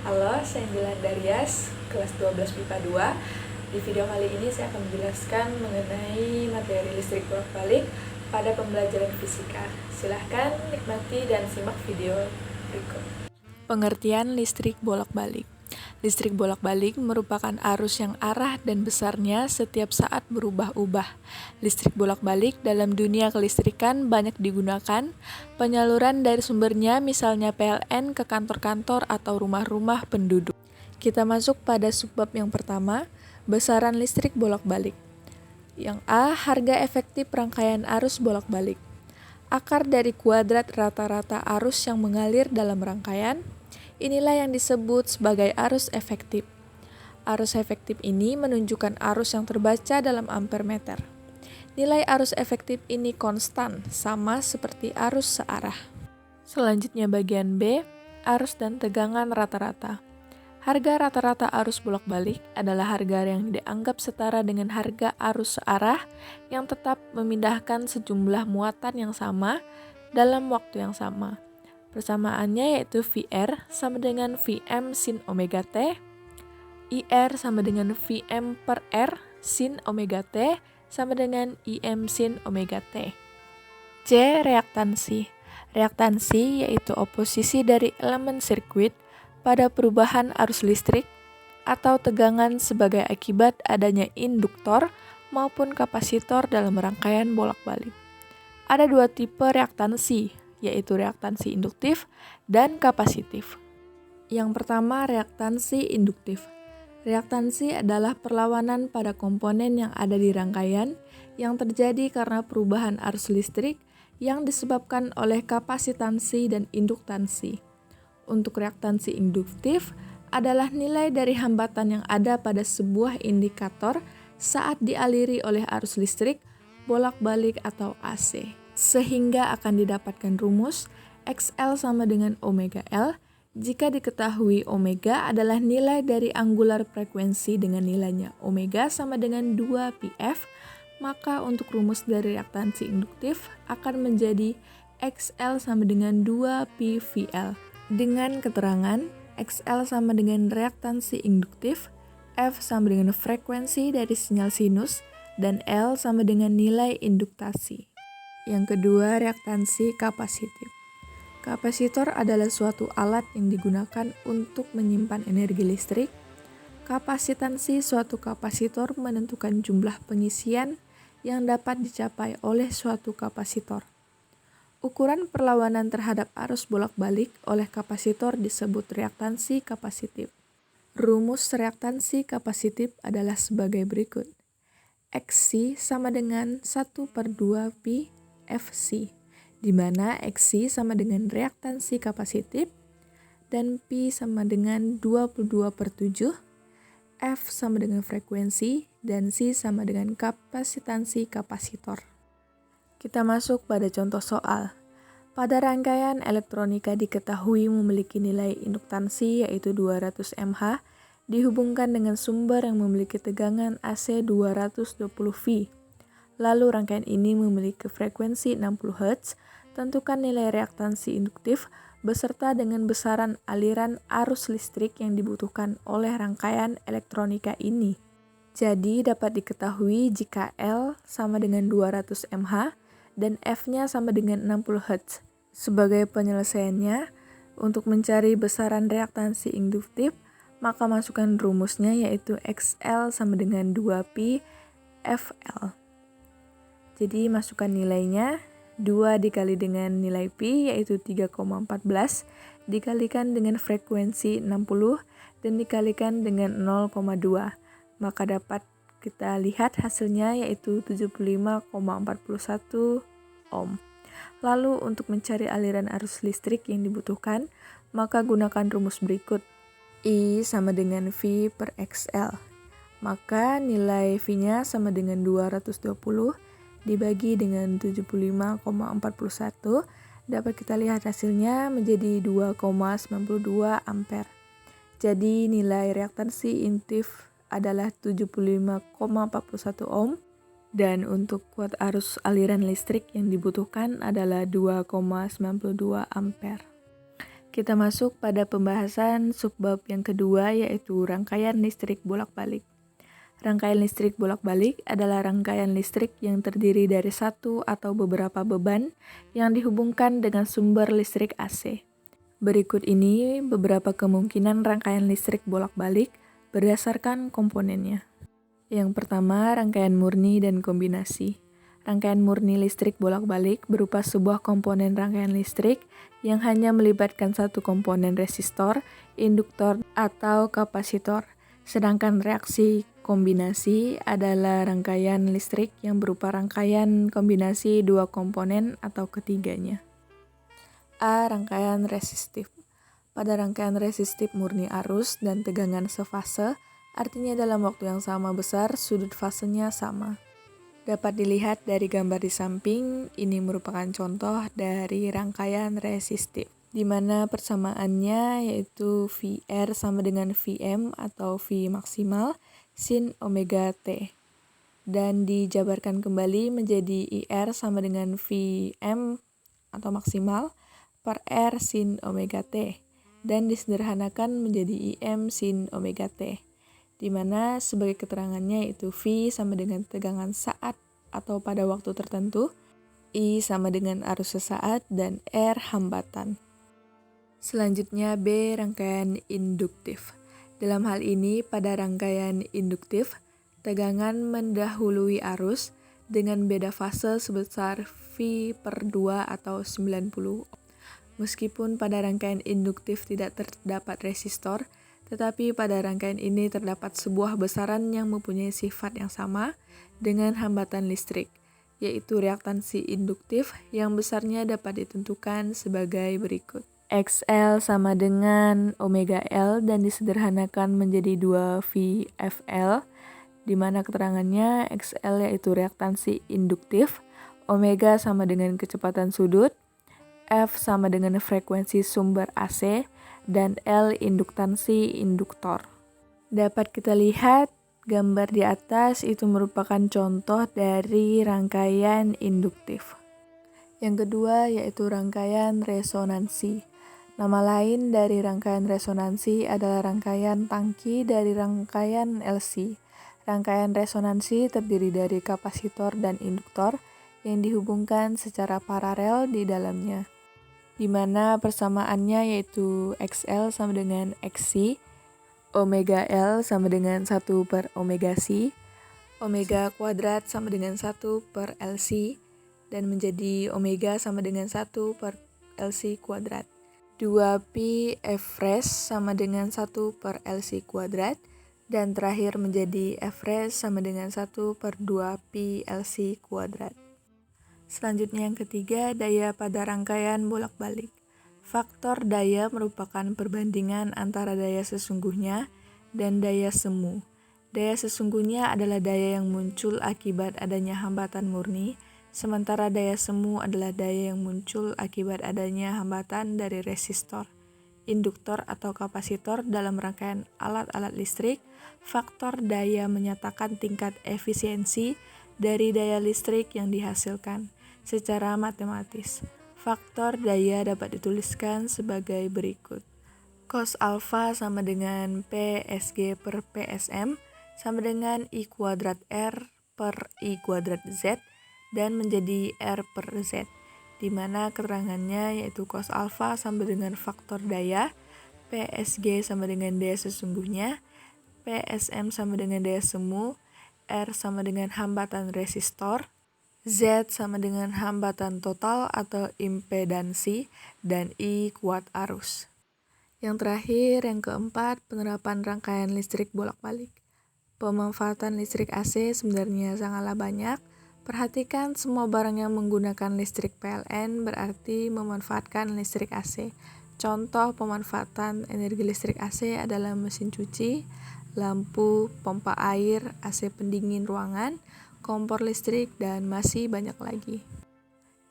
Halo, saya Dilan Darias, kelas 12 MIPA 2. Di video kali ini saya akan menjelaskan mengenai materi listrik bolak-balik pada pembelajaran fisika. Silahkan nikmati dan simak video berikut. Pengertian listrik bolak-balik. Listrik bolak-balik merupakan arus yang arah dan besarnya setiap saat berubah-ubah. Listrik bolak-balik dalam dunia kelistrikan banyak digunakan. Penyaluran dari sumbernya misalnya PLN ke kantor-kantor atau rumah-rumah penduduk. Kita masuk pada subbab yang pertama, besaran listrik bolak-balik. Yang A, harga efektif rangkaian arus bolak-balik. Akar dari kuadrat rata-rata arus yang mengalir dalam rangkaian. Inilah yang disebut sebagai arus efektif. Arus efektif ini menunjukkan arus yang terbaca dalam ampere meter. Nilai arus efektif ini konstan, sama seperti arus searah. Selanjutnya bagian B, arus dan tegangan rata-rata. Harga rata-rata arus bolak-balik adalah harga yang dianggap setara dengan harga arus searah yang tetap memindahkan sejumlah muatan yang sama dalam waktu yang sama. Persamaannya yaitu VR sama dengan Vm sin omega T, IR sama dengan Vm per R sin omega T sama dengan Im sin omega T. C. Reaktansi. Reaktansi yaitu oposisi dari elemen sirkuit pada perubahan arus listrik atau tegangan sebagai akibat adanya induktor maupun kapasitor dalam rangkaian bolak-balik. Ada dua tipe reaktansi, yaitu reaktansi induktif dan kapasitif. Yang pertama, reaktansi induktif. Reaktansi adalah perlawanan pada komponen yang ada di rangkaian yang terjadi karena perubahan arus listrik yang disebabkan oleh kapasitansi dan induktansi. Untuk reaktansi induktif adalah nilai dari hambatan yang ada pada sebuah indikator saat dialiri oleh arus listrik, bolak-balik atau AC. Sehingga akan didapatkan rumus XL sama dengan omega L jika diketahui omega adalah nilai dari angular frekuensi dengan nilainya omega sama dengan 2 pf, maka untuk rumus dari reaktansi induktif akan menjadi XL sama dengan 2 pVL dengan keterangan XL sama dengan reaktansi induktif, F sama dengan frekuensi dari sinyal sinus, dan L sama dengan nilai induktasi. Yang kedua, reaktansi kapasitif. Kapasitor adalah suatu alat yang digunakan untuk menyimpan energi listrik. Kapasitansi suatu kapasitor menentukan jumlah pengisian yang dapat dicapai oleh suatu kapasitor. Ukuran perlawanan terhadap arus bolak-balik oleh kapasitor disebut reaktansi kapasitif. Rumus reaktansi kapasitif adalah sebagai berikut. Xc sama dengan 1/2 pi Fc, di mana Xc sama dengan reaktansi kapasitif, dan pi sama dengan 22/7, F sama dengan frekuensi, dan C sama dengan kapasitansi kapasitor. Kita masuk pada contoh soal. Pada rangkaian elektronika diketahui memiliki nilai induktansi yaitu 200 mH, dihubungkan dengan sumber yang memiliki tegangan AC 220 V. Lalu rangkaian ini memiliki frekuensi 60 Hz, tentukan nilai reaktansi induktif beserta dengan besaran aliran arus listrik yang dibutuhkan oleh rangkaian elektronika ini. Jadi dapat diketahui jika L sama dengan 200 mH dan F-nya sama dengan 60 Hz. Sebagai penyelesaiannya, untuk mencari besaran reaktansi induktif, maka masukkan rumusnya yaitu XL sama dengan 2pi FL. Jadi masukkan nilainya, 2 dikali dengan nilai pi yaitu 3,14 dikalikan dengan frekuensi 60 dan dikalikan dengan 0,2. Maka dapat kita lihat hasilnya yaitu 75,41 ohm. Lalu untuk mencari aliran arus listrik yang dibutuhkan, maka gunakan rumus berikut. I sama dengan V per XL. Maka nilai V-nya sama dengan 220 dibagi dengan 75,41, dapat kita lihat hasilnya menjadi 2,92 ampere. Jadi nilai reaktansi induktif adalah 75,41 ohm, dan untuk kuat arus aliran listrik yang dibutuhkan adalah 2,92 ampere. Kita masuk pada pembahasan subbab yang kedua, yaitu rangkaian listrik bolak-balik. Rangkaian listrik bolak-balik adalah rangkaian listrik yang terdiri dari satu atau beberapa beban yang dihubungkan dengan sumber listrik AC. Berikut ini beberapa kemungkinan rangkaian listrik bolak-balik berdasarkan komponennya. Yang pertama, rangkaian murni dan kombinasi. Rangkaian murni listrik bolak-balik berupa sebuah komponen rangkaian listrik yang hanya melibatkan satu komponen resistor, induktor, atau kapasitor. Sedangkan reaksi kombinasi adalah rangkaian listrik yang berupa rangkaian kombinasi dua komponen atau ketiganya. A. Rangkaian resistif. Pada rangkaian resistif murni arus dan tegangan sefase, artinya dalam waktu yang sama besar, sudut fasenya sama. Dapat dilihat dari gambar di samping, ini merupakan contoh dari rangkaian resistif, di mana persamaannya yaitu VR sama dengan Vm atau V maksimal sin omega T. Dan dijabarkan kembali menjadi IR sama dengan Vm atau maksimal per R sin omega T. Dan disederhanakan menjadi IM sin omega T, di mana sebagai keterangannya yaitu V sama dengan tegangan saat atau pada waktu tertentu, I sama dengan arus sesaat, dan R hambatan. Selanjutnya B. Rangkaian induktif. Dalam hal ini pada rangkaian induktif, tegangan mendahului arus dengan beda fase sebesar V/2 atau 90. Meskipun pada rangkaian induktif tidak terdapat resistor, tetapi pada rangkaian ini terdapat sebuah besaran yang mempunyai sifat yang sama dengan hambatan listrik, yaitu reaktansi induktif yang besarnya dapat ditentukan sebagai berikut. XL sama dengan omega L dan disederhanakan menjadi 2VFL, di mana keterangannya XL yaitu reaktansi induktif, omega sama dengan kecepatan sudut, F sama dengan frekuensi sumber AC, dan L induktansi induktor. Dapat kita lihat gambar di atas itu merupakan contoh dari rangkaian induktif. Yang kedua yaitu rangkaian resonansi. Nama lain dari rangkaian resonansi adalah rangkaian tangki dari rangkaian LC. Rangkaian resonansi terdiri dari kapasitor dan induktor yang dihubungkan secara paralel di dalamnya, di mana persamaannya yaitu XL sama dengan XC, omega L sama dengan 1 per omega C, omega kuadrat sama dengan 1 per LC, dan menjadi omega sama dengan 1 per LC kuadrat. 2pi F' sama dengan 1 per LC kuadrat, dan terakhir menjadi F' sama dengan 1 per 2pi LC kuadrat. Selanjutnya yang ketiga, daya pada rangkaian bolak-balik. Faktor daya merupakan perbandingan antara daya sesungguhnya dan daya semu. Daya sesungguhnya adalah daya yang muncul akibat adanya hambatan murni, sementara daya semu adalah daya yang muncul akibat adanya hambatan dari resistor, induktor atau kapasitor dalam rangkaian alat-alat listrik. Faktor daya menyatakan tingkat efisiensi dari daya listrik yang dihasilkan. Secara matematis, faktor daya dapat dituliskan sebagai berikut. Cos alfa sama dengan PSG per PSM sama dengan I kuadrat R per I kuadrat Z dan menjadi R per Z, di mana keterangannya yaitu cos alfa sama dengan faktor daya, PSG sama dengan daya sesungguhnya, PSM sama dengan daya semu, R sama dengan hambatan resistor, Z sama dengan hambatan total atau impedansi, dan I kuat arus. Yang terakhir, yang keempat, penerapan rangkaian listrik bolak-balik. Pemanfaatan listrik AC sebenarnya sangatlah banyak. Perhatikan semua barang yang menggunakan listrik PLN berarti memanfaatkan listrik AC. Contoh pemanfaatan energi listrik AC adalah mesin cuci, lampu, pompa air, AC pendingin ruangan, kompor listrik, dan masih banyak lagi.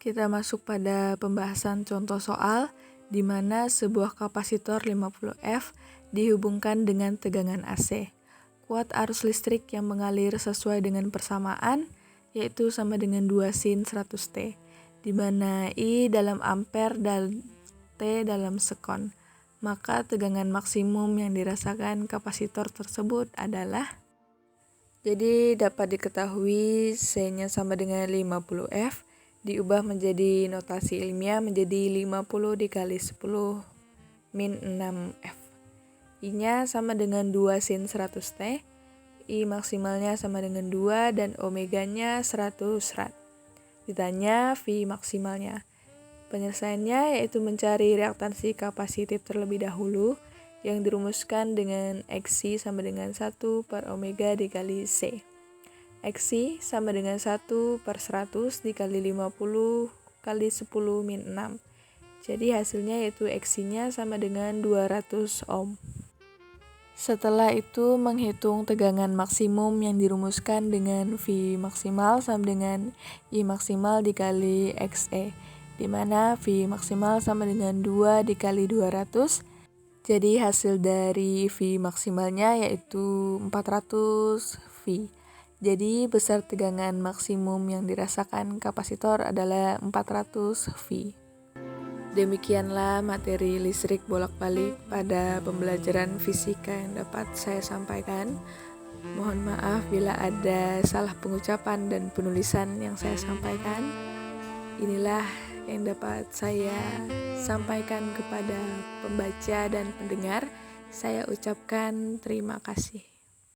Kita masuk pada pembahasan contoh soal, di mana sebuah kapasitor 50F dihubungkan dengan tegangan AC. Kuat arus listrik yang mengalir sesuai dengan persamaan, yaitu sama dengan 2 sin 100T, di mana I dalam ampere dan T T dalam sekon. Maka tegangan maksimum yang dirasakan kapasitor tersebut adalah, jadi dapat diketahui C-nya sama dengan 50 F, diubah menjadi notasi ilmiah menjadi 50 dikali 10 min 6 F. I-nya sama dengan 2 sin 100 T, I maksimalnya sama dengan 2 dan omeganya 100 rad. Ditanya V maksimalnya. Penyelesaiannya yaitu mencari reaktansi kapasitif terlebih dahulu yang dirumuskan dengan Xc sama dengan 1 per omega dikali C. Xc sama dengan 1 per 100 dikali 50 kali 10 min 6. Jadi hasilnya yaitu Xc-nya sama dengan 200 ohm. Setelah itu menghitung tegangan maksimum yang dirumuskan dengan V maksimal sama dengan I maksimal dikali Xe, di mana V maksimal sama dengan 2 dikali 200. Jadi hasil dari V maksimalnya yaitu 400 V. Jadi besar tegangan maksimum yang dirasakan kapasitor adalah 400 V. Demikianlah materi listrik bolak-balik pada pembelajaran fisika yang dapat saya sampaikan. Mohon maaf bila ada salah pengucapan dan penulisan yang saya sampaikan. Inilah yang dapat saya sampaikan kepada pembaca dan pendengar. Saya ucapkan terima kasih.